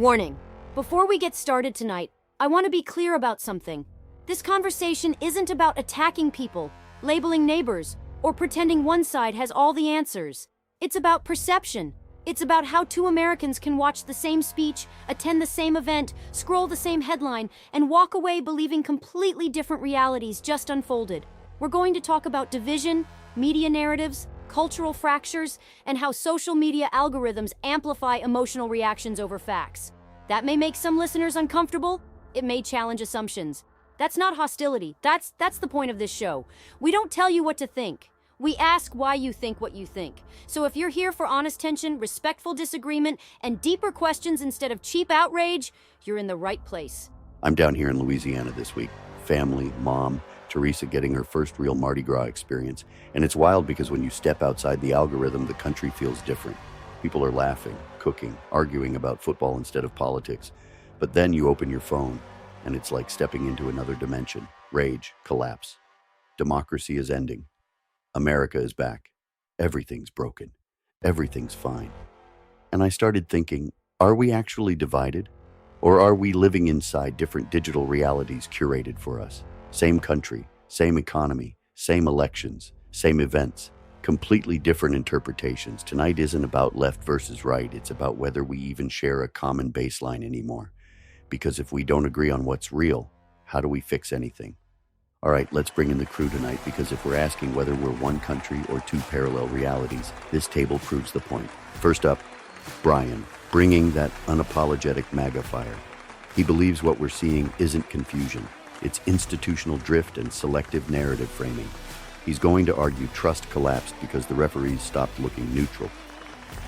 Warning. Before we get started tonight, I want to be clear about something. This conversation isn't about attacking people, labeling neighbors, or pretending one side has all the answers. It's about perception. It's about how two Americans can watch the same speech, attend the same event, scroll the same headline, and walk away believing completely different realities just unfolded. We're going to talk about division, media narratives, cultural fractures, and how social media algorithms amplify emotional reactions over facts. That may make some listeners uncomfortable. It may challenge assumptions. That's not hostility. That's the point of this show. We don't tell you what to think. We ask why you think what you think. So if you're here for honest tension, respectful disagreement, and deeper questions instead of cheap outrage, you're in the right place. I'm down here in Louisiana this week. Family, mom, Teresa getting her first real Mardi Gras experience. And it's wild because when you step outside the algorithm, the country feels different. People are laughing, cooking, arguing about football instead of politics. But then you open your phone, and it's like stepping into another dimension. Rage, collapse. Democracy is ending. America is back. Everything's broken. Everything's fine. And I started thinking, are we actually divided? Or are we living inside different digital realities curated for us? Same country, same economy, same elections, same events, completely different interpretations. Tonight isn't about left versus right. It's about whether we even share a common baseline anymore. Because if we don't agree on what's real, how do we fix anything? All right, let's bring in the crew tonight, because if we're asking whether we're one country or two parallel realities, this table proves the point. First up, Brian, bringing that unapologetic MAGA fire. He believes what we're seeing isn't confusion. It's institutional drift and selective narrative framing. He's going to argue trust collapsed because the referees stopped looking neutral.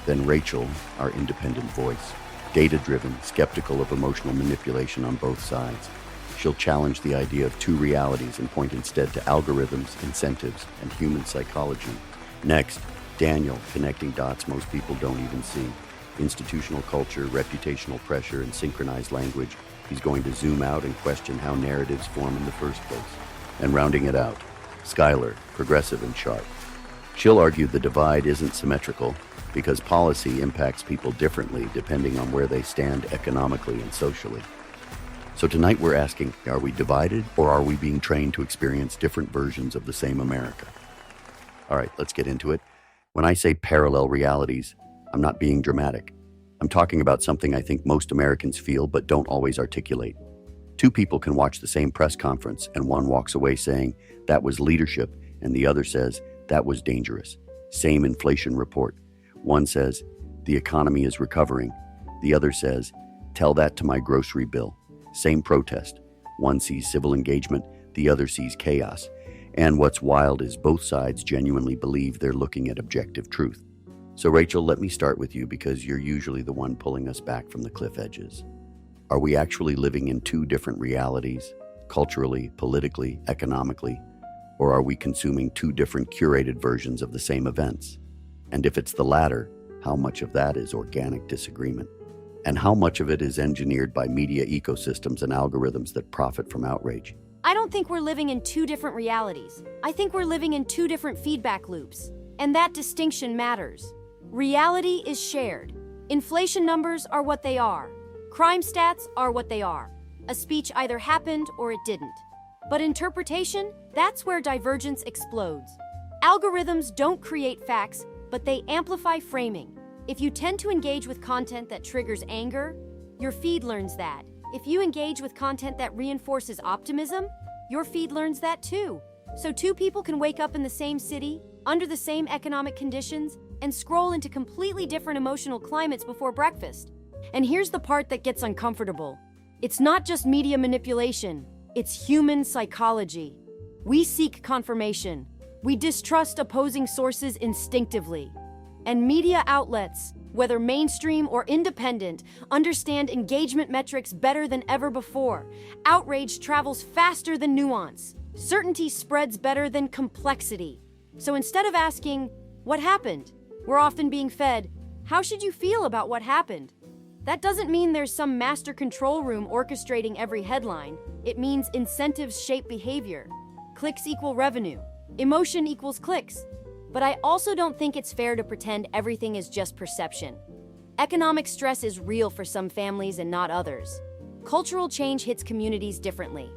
Then Rachel, our independent voice, data-driven, skeptical of emotional manipulation on both sides. She'll challenge the idea of two realities and point instead to algorithms, incentives, and human psychology. Next, Daniel, connecting dots most people don't even see. Institutional culture, reputational pressure, and synchronized language. He's going to zoom out and question how narratives form in the first place. And rounding it out, Skylar, progressive and sharp. She'll argue the divide isn't symmetrical because policy impacts people differently depending on where they stand economically and socially. So tonight we're asking, are we divided, or are we being trained to experience different versions of the same America? All right, let's get into it. When I say parallel realities, I'm not being dramatic. I'm talking about something I think most Americans feel but don't always articulate. Two people can watch the same press conference and one walks away saying, that was leadership, and the other says, that was dangerous. Same inflation report. One says, the economy is recovering. The other says, tell that to my grocery bill. Same protest. One sees civil engagement, the other sees chaos. And what's wild is both sides genuinely believe they're looking at objective truth. So Rachel, let me start with you because you're usually the one pulling us back from the cliff edges. Are we actually living in two different realities, culturally, politically, economically? Or are we consuming two different curated versions of the same events? And if it's the latter, how much of that is organic disagreement? And how much of it is engineered by media ecosystems and algorithms that profit from outrage? I don't think we're living in two different realities. I think we're living in two different feedback loops. And that distinction matters. Reality is shared. Inflation numbers are what they are. Crime stats are what they are. A speech either happened or it didn't. But interpretation, that's where divergence explodes. Algorithms don't create facts, but they amplify framing. If you tend to engage with content that triggers anger, your feed learns that. If you engage with content that reinforces optimism, your feed learns that too. So two people can wake up in the same city, under the same economic conditions, and scroll into completely different emotional climates before breakfast. And here's the part that gets uncomfortable. It's not just media manipulation, it's human psychology. We seek confirmation. We distrust opposing sources instinctively. And media outlets, whether mainstream or independent, understand engagement metrics better than ever before. Outrage travels faster than nuance. Certainty spreads better than complexity. So instead of asking, what happened? We're often being fed, how should you feel about what happened? That doesn't mean there's some master control room orchestrating every headline. It means incentives shape behavior. Clicks equal revenue. Emotion equals clicks. But I also don't think it's fair to pretend everything is just perception. Economic stress is real for some families and not others. Cultural change hits communities differently.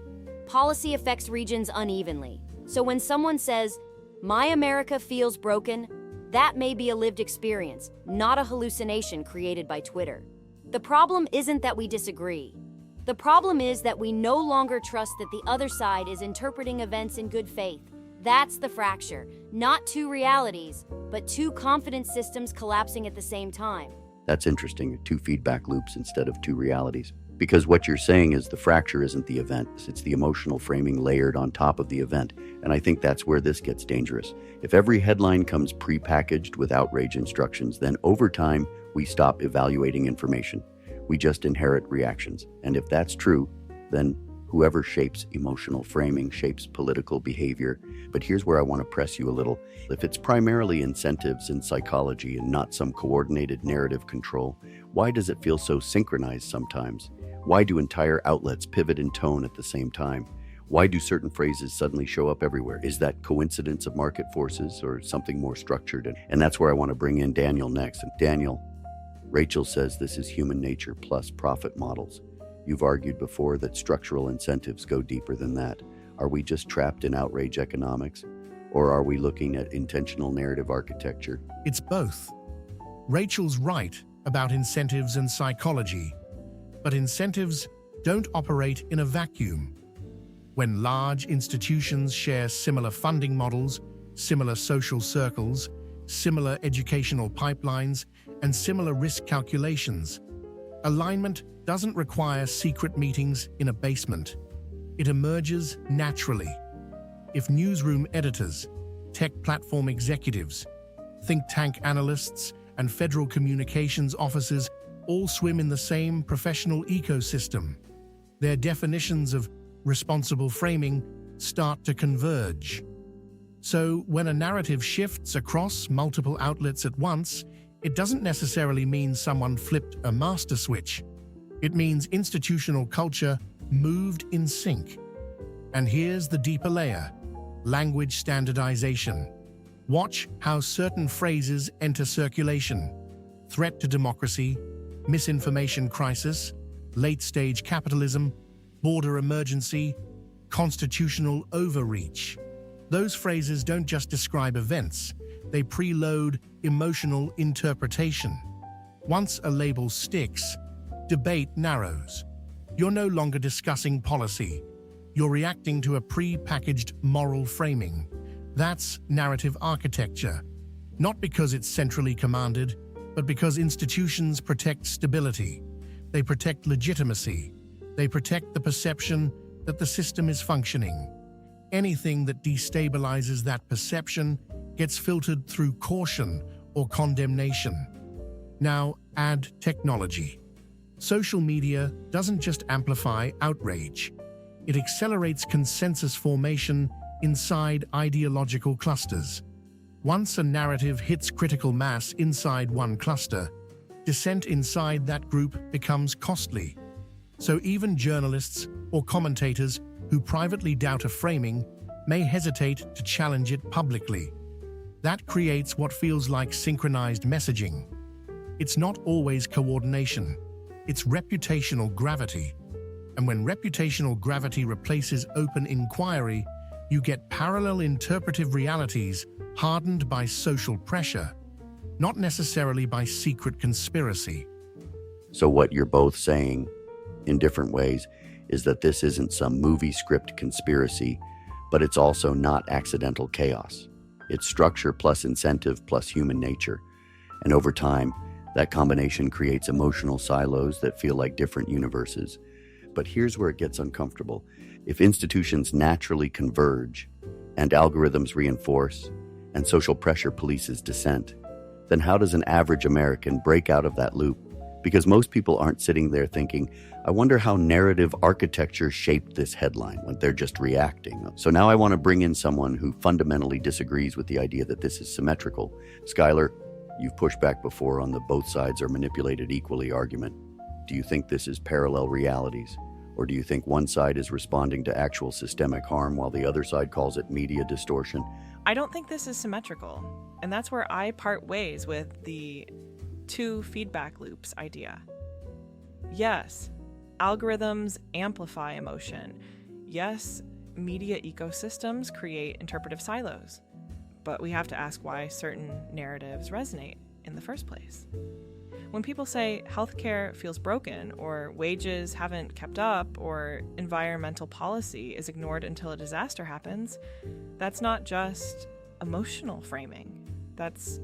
Policy affects regions unevenly. So when someone says, "My America feels broken," that may be a lived experience, not a hallucination created by Twitter. The problem isn't that we disagree. The problem is that we no longer trust that the other side is interpreting events in good faith. That's the fracture. Not two realities, but two confident systems collapsing at the same time. That's interesting, two feedback loops instead of two realities. Because what you're saying is the fracture isn't the event, it's the emotional framing layered on top of the event. And I think that's where this gets dangerous. If every headline comes pre-packaged with outrage instructions, then over time, we stop evaluating information. We just inherit reactions. And if that's true, then whoever shapes emotional framing shapes political behavior. But here's where I want to press you a little. If it's primarily incentives and psychology and not some coordinated narrative control, why does it feel so synchronized sometimes? Why do entire outlets pivot in tone at the same time? Why do certain phrases suddenly show up everywhere? Is that coincidence of market forces or something more structured? And that's where I want to bring in Daniel next. And Daniel, Rachel says this is human nature plus profit models. You've argued before that structural incentives go deeper than that. Are we just trapped in outrage economics? Or are we looking at intentional narrative architecture? It's both. Rachel's right about incentives and psychology, but incentives don't operate in a vacuum. When large institutions share similar funding models, similar social circles, similar educational pipelines, and similar risk calculations, alignment doesn't require secret meetings in a basement. It emerges naturally. If newsroom editors, tech platform executives, think tank analysts, and federal communications officers all swim in the same professional ecosystem, their definitions of responsible framing start to converge. So when a narrative shifts across multiple outlets at once, it doesn't necessarily mean someone flipped a master switch. It means institutional culture moved in sync. And here's the deeper layer: language standardization. Watch how certain phrases enter circulation: threat to democracy, misinformation crisis, late-stage capitalism, border emergency, constitutional overreach. Those phrases don't just describe events, they preload emotional interpretation. Once a label sticks, debate narrows. You're no longer discussing policy. You're reacting to a pre-packaged moral framing. That's narrative architecture, not because it's centrally commanded, but because institutions protect stability. They protect legitimacy. They protect the perception that the system is functioning. Anything that destabilizes that perception gets filtered through caution or condemnation. Now add technology. Social media doesn't just amplify outrage. It accelerates consensus formation inside ideological clusters. Once a narrative hits critical mass inside one cluster, dissent inside that group becomes costly. So even journalists or commentators who privately doubt a framing may hesitate to challenge it publicly. That creates what feels like synchronized messaging. It's not always coordination. It's reputational gravity. And when reputational gravity replaces open inquiry, you get parallel interpretive realities hardened by social pressure, not necessarily by secret conspiracy. So what you're both saying, in different ways, is that this isn't some movie script conspiracy, but it's also not accidental chaos. It's structure plus incentive plus human nature. And over time, that combination creates emotional silos that feel like different universes. But here's where it gets uncomfortable. If institutions naturally converge, and algorithms reinforce, and social pressure polices dissent, then how does an average American break out of that loop? Because most people aren't sitting there thinking, I wonder how narrative architecture shaped this headline, when they're just reacting. So now I want to bring in someone who fundamentally disagrees with the idea that this is symmetrical. Skylar, you've pushed back before on the both sides are manipulated equally argument. Do you think this is parallel realities? Or do you think one side is responding to actual systemic harm while the other side calls it media distortion? I don't think this is symmetrical. And that's where I part ways with the two feedback loops idea. Yes, algorithms amplify emotion. Yes, media ecosystems create interpretive silos. But we have to ask why certain narratives resonate in the first place. When people say healthcare feels broken, or wages haven't kept up, or environmental policy is ignored until a disaster happens, that's not just emotional framing. That's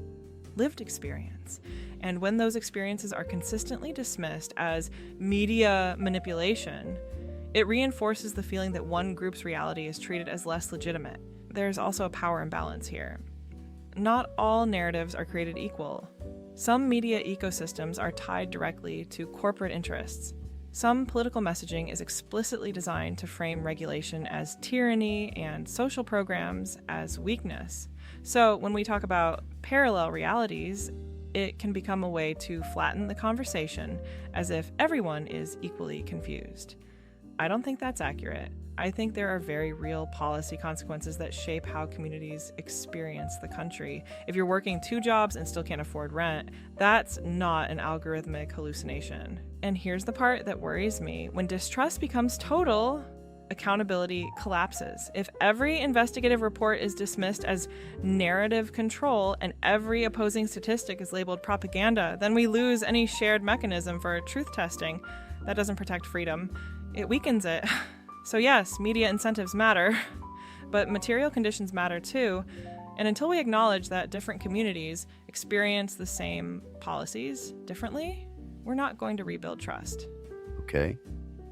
lived experience. And when those experiences are consistently dismissed as media manipulation, it reinforces the feeling that one group's reality is treated as less legitimate. There's also a power imbalance here. Not all narratives are created equal. Some media ecosystems are tied directly to corporate interests. Some political messaging is explicitly designed to frame regulation as tyranny and social programs as weakness. So when we talk about parallel realities, it can become a way to flatten the conversation as if everyone is equally confused. I don't think that's accurate. I think there are very real policy consequences that shape how communities experience the country. If you're working 2 jobs and still can't afford rent, that's not an algorithmic hallucination. And here's the part that worries me. When distrust becomes total, accountability collapses. If every investigative report is dismissed as narrative control and every opposing statistic is labeled propaganda, then we lose any shared mechanism for truth testing. That doesn't protect freedom. It weakens it. So yes, media incentives matter, but material conditions matter too. And until we acknowledge that different communities experience the same policies differently, we're not going to rebuild trust. Okay,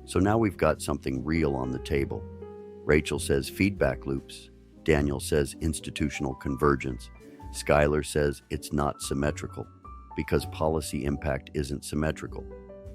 so now we've got something real on the table. Rachel says feedback loops. Daniel says institutional convergence. Skylar says it's not symmetrical because policy impact isn't symmetrical.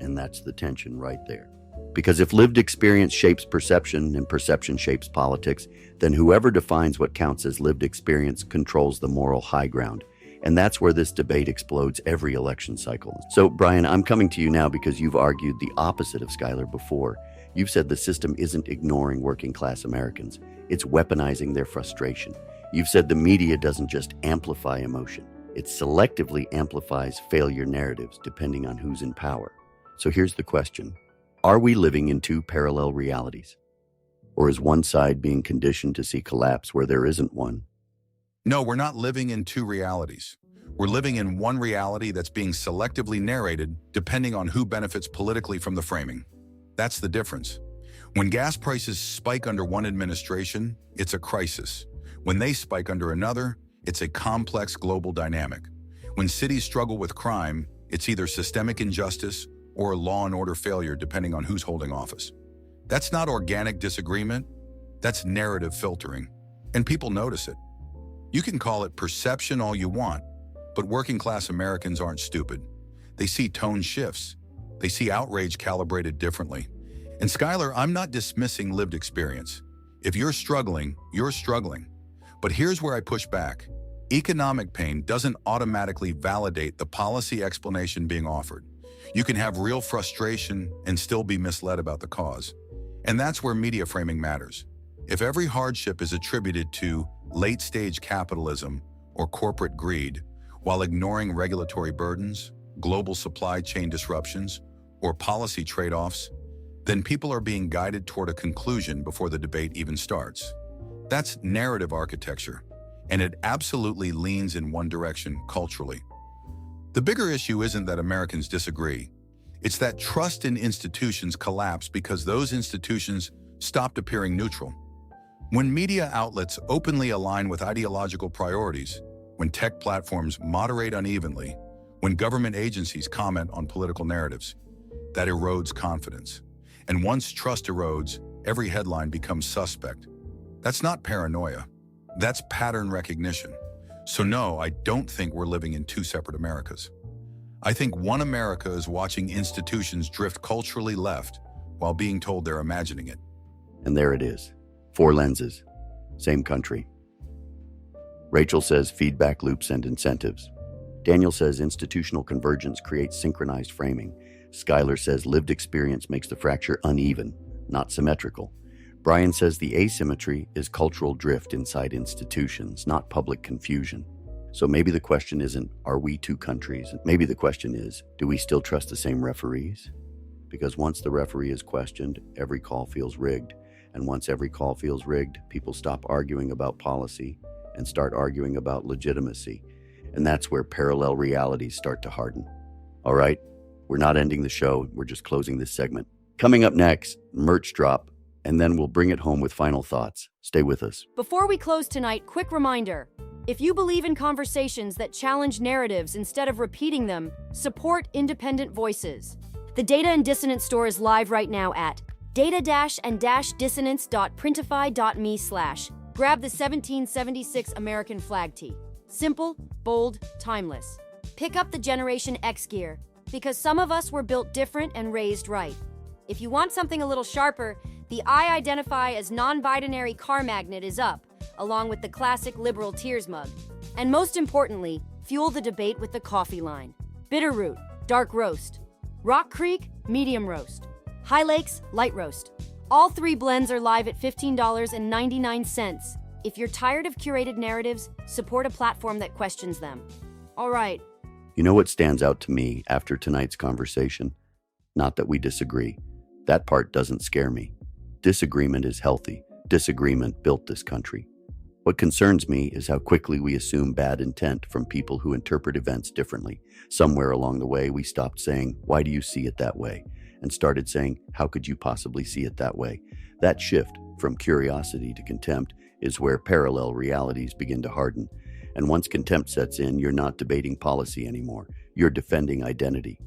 And that's the tension right there. Because if lived experience shapes perception and perception shapes politics, then whoever defines what counts as lived experience controls the moral high ground. And that's where this debate explodes every election cycle. So, Brian, I'm coming to you now because you've argued the opposite of Skylar before. You've said the system isn't ignoring working class Americans, it's weaponizing their frustration. You've said the media doesn't just amplify emotion, it selectively amplifies failure narratives depending on who's in power. So here's the question. Are we living in 2 parallel realities? Or is one side being conditioned to see collapse where there isn't one? No, we're not living in 2 realities. We're living in one reality that's being selectively narrated depending on who benefits politically from the framing. That's the difference. When gas prices spike under one administration, it's a crisis. When they spike under another, it's a complex global dynamic. When cities struggle with crime, it's either systemic injustice or law and order failure depending on who's holding office. That's not organic disagreement, that's narrative filtering, and people notice it. You can call it perception all you want, but working class Americans aren't stupid. They see tone shifts, they see outrage calibrated differently. And Skylar, I'm not dismissing lived experience. If you're struggling, you're struggling. But here's where I push back. Economic pain doesn't automatically validate the policy explanation being offered. You can have real frustration and still be misled about the cause. And that's where media framing matters. If every hardship is attributed to late-stage capitalism or corporate greed, while ignoring regulatory burdens, global supply chain disruptions, or policy trade-offs, then people are being guided toward a conclusion before the debate even starts. That's narrative architecture, and it absolutely leans in one direction culturally. The bigger issue isn't that Americans disagree. It's that trust in institutions collapsed because those institutions stopped appearing neutral. When media outlets openly align with ideological priorities, when tech platforms moderate unevenly, when government agencies comment on political narratives, that erodes confidence. And once trust erodes, every headline becomes suspect. That's not paranoia. That's pattern recognition. So no, I don't think we're living in 2 separate Americas. I think one America is watching institutions drift culturally left while being told they're imagining it. And there it is. 4 lenses. Same country. Rachel says feedback loops and incentives. Daniel says institutional convergence creates synchronized framing. Skylar says lived experience makes the fracture uneven, not symmetrical. Brian says the asymmetry is cultural drift inside institutions, not public confusion. So maybe the question isn't, are we two countries? Maybe the question is, do we still trust the same referees? Because once the referee is questioned, every call feels rigged. And once every call feels rigged, people stop arguing about policy and start arguing about legitimacy. And that's where parallel realities start to harden. All right, we're not ending the show, we're just closing this segment. Coming up next, merch drop, and then we'll bring it home with final thoughts. Stay with us. Before we close tonight, quick reminder. If you believe in conversations that challenge narratives instead of repeating them, support independent voices. The Data and Dissonance store is live right now at data-and-dissonance.printify.me/. Grab the 1776 American flag tee. Simple, bold, timeless. Pick up the Generation X gear, because some of us were built different and raised right. If you want something a little sharper, the I identify as non-binary car magnet is up, along with the classic liberal tears mug. And most importantly, fuel the debate with the coffee line. Bitterroot, dark roast. Rock Creek, medium roast. High Lakes, light roast. All three blends are live at $15.99. If you're tired of curated narratives, support a platform that questions them. All right. You know what stands out to me after tonight's conversation? Not that we disagree. That part doesn't scare me. Disagreement is healthy. Disagreement built this country. What concerns me is how quickly we assume bad intent from people who interpret events differently. Somewhere along the way, we stopped saying, "Why do you see it that way?" and started saying, "How could you possibly see it that way?" That shift from curiosity to contempt is where parallel realities begin to harden. And once contempt sets in, you're not debating policy anymore. You're defending identity.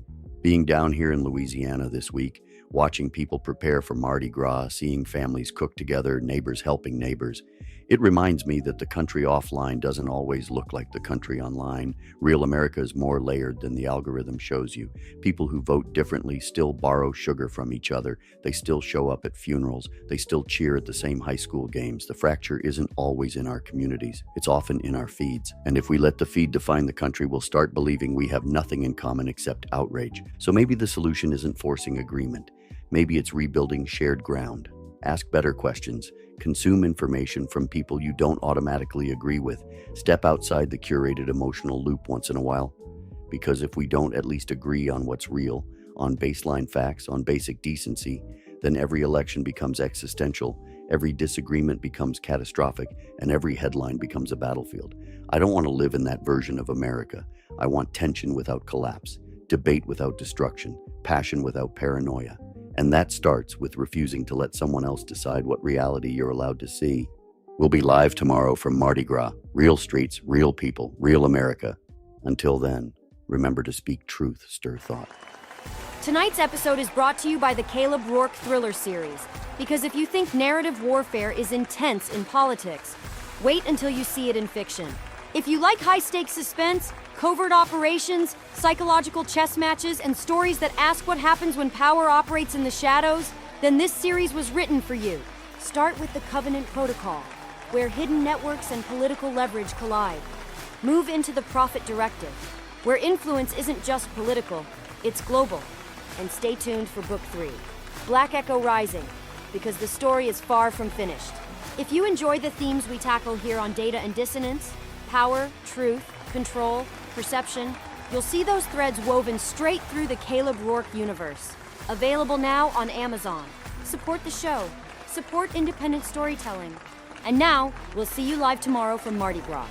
Being down here in Louisiana this week, watching people prepare for Mardi Gras, seeing families cook together, neighbors helping neighbors, it reminds me that the country offline doesn't always look like the country online. Real America is more layered than the algorithm shows you. People who vote differently still borrow sugar from each other. They still show up at funerals. They still cheer at the same high school games. The fracture isn't always in our communities. It's often in our feeds. And if we let the feed define the country, we'll start believing we have nothing in common except outrage. So maybe the solution isn't forcing agreement. Maybe it's rebuilding shared ground. Ask better questions. Consume information from people you don't automatically agree with. Step outside the curated emotional loop once in a while. Because if we don't at least agree on what's real, on baseline facts, on basic decency, then every election becomes existential, every disagreement becomes catastrophic, and every headline becomes a battlefield. I don't want to live in that version of America. I want tension without collapse, debate without destruction, passion without paranoia. And that starts with refusing to let someone else decide what reality you're allowed to see. We'll be live tomorrow from Mardi Gras. Real streets, real people, real America. Until then, remember to speak truth, stir thought. Tonight's episode is brought to you by the Caleb Rourke Thriller series. Because if you think narrative warfare is intense in politics, wait until you see it in fiction. If you like high-stakes suspense, covert operations, psychological chess matches, and stories that ask what happens when power operates in the shadows, then this series was written for you. Start with the Covenant Protocol, where hidden networks and political leverage collide. Move into the Prophet Directive, where influence isn't just political, it's global. And stay tuned for Book 3, Black Echo Rising, because the story is far from finished. If you enjoy the themes we tackle here on Data and Dissonance, power, truth, control, perception, you'll see those threads woven straight through the Caleb Rourke universe. Available now on Amazon. Support the show. Support independent storytelling. And now, we'll see you live tomorrow from Mardi Gras.